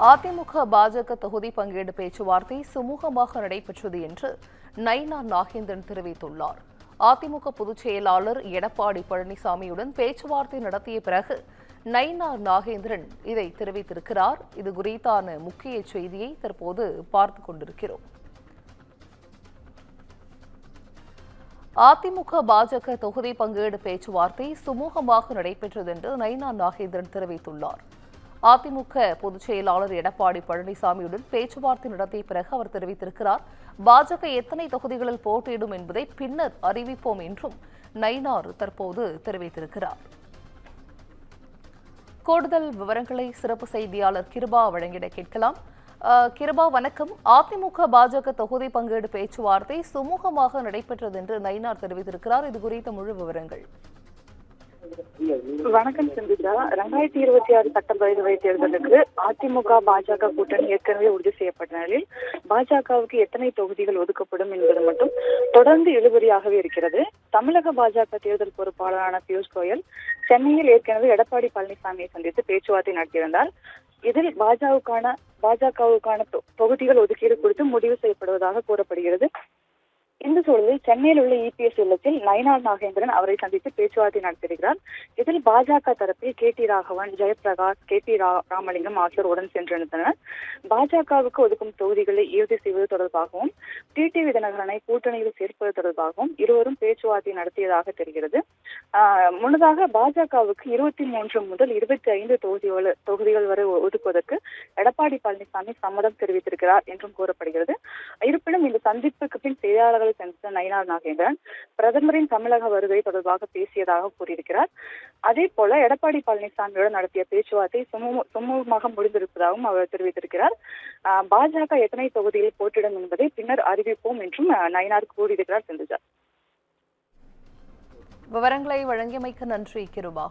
அதிமுக பாஜக தொகுதி பங்கீடு பேச்சுவார்த்தை சுமூகமாக நடைபெற்றது என்று நைனா நாகேந்திரன் தெரிவித்துள்ளார். அதிமுக பொதுச் செயலாளர் எடப்பாடி பழனிசாமியுடன் பேச்சுவார்த்தை நடத்திய பிறகு நைனா நாகேந்திரன் இதை தெரிவித்திருக்கிறார். இது குறித்தான முக்கிய செய்தியை தற்போது பார்த்துக் கொண்டிருக்கிறோம். அதிமுக பாஜக தொகுதி பங்கீடு பேச்சுவார்த்தை சுமூகமாக நடைபெற்றது என்று நைனா நாகேந்திரன் தெரிவித்துள்ளார். அதிமுக பொதுச் செயலாளர் எடப்பாடி பழனிசாமியுடன் பேச்சுவார்த்தை நடத்திய பிறகு அவர் தெரிவித்திருக்கிறார். பாஜக எத்தனை தொகுதிகளில் போட்டியிடும் என்பதை பின்னர் அறிவிப்போம் என்றும் நயினார் தற்போது தெரிவித்திருக்கிறார். கூடுதல் விவரங்களை சிறப்பு செய்தியாளர் கிருபா வழங்கிட கேட்கலாம். கிருபா, வணக்கம். அதிமுக பாஜக தொகுதி பங்கீடு பேச்சுவார்த்தை சுமூகமாக நடைபெற்றது என்று நயினார் தெரிவித்திருக்கிறார். இது குறித்த முழு விவரங்கள். வணக்கம் சிந்திதா. 2026 சட்டப்பேரவை தேர்தலுக்கு அதிமுக பாஜக கூட்டணி ஏற்கனவே உறுதி செய்யப்பட்ட நிலையில் பாஜகவுக்கு எத்தனை தொகுதிகள் ஒதுக்கப்படும் என்பது மட்டும் தொடர்ந்து இழுபறியாகவே இருக்கிறது. தமிழக பாஜக தேர்தல் பொறுப்பாளரான பியூஷ் கோயல் சென்னையில் ஏற்கனவே எடப்பாடி பழனிசாமியை சந்தித்து பேச்சுவார்த்தை நடத்தியிருந்தார். இதில் பாஜகவுக்கான தொகுதிகள் ஒதுக்கீடு குறித்து முடிவு செய்யப்படுவதாக கூறப்படுகிறது. இந்த சூழலில் சென்னையில் உள்ள இபிஎஸ் இல்லத்தில் நயினா நாகேந்திரன் அவரை சந்தித்து பேச்சுவார்த்தை நடத்தியிருக்கிறார். இதில் பாஜக தரப்பில் K T Raghavan, Jayaprakash, K P Ramalingam ஆகியோர் உடன் சென்றிருந்தனர். பாஜகவுக்கு ஒதுக்கும் தொகுதிகளை இறுதி செய்வது தொடர்பாகவும் டிடிவி தினகரனை கூட்டணியில் சேர்ப்பது தொடர்பாகவும் இருவரும் பேச்சுவார்த்தை நடத்தியதாக தெரிகிறது. முன்னதாக பாஜகவுக்கு 23 முதல் 25 தொகுதிகள் வரை ஒதுக்குவதற்கு எடப்பாடி பழனிசாமி சம்மதம் தெரிவித்திருக்கிறார் என்றும் கூறப்படுகிறது. இருப்பினும் இந்த சந்திப்புக்கு பின் செய்தியாளர்கள் சந்தித்த நயினா நாகேந்திரன் பிரதமரின் தமிழக வருகை தொடர்பாக பேசியதாக கூறியிருக்கிறார். அதே போல எடப்பாடி பழனிசாமியுடன் நடத்திய பேச்சுவார்த்தை சுமூகமாக முடிந்திருப்பதாகவும் அவர் தெரிவித்திருக்கிறார். பாஜக எத்தனை தொகுதியில் போட்டியிடும் என்பதை பின்னர் அறிவிப்போம் என்றும் நயினார் கூறியிருக்கிறார். சென்றுஜா, விவரங்களை வழங்கியமைக்கு நன்றி கிருபா.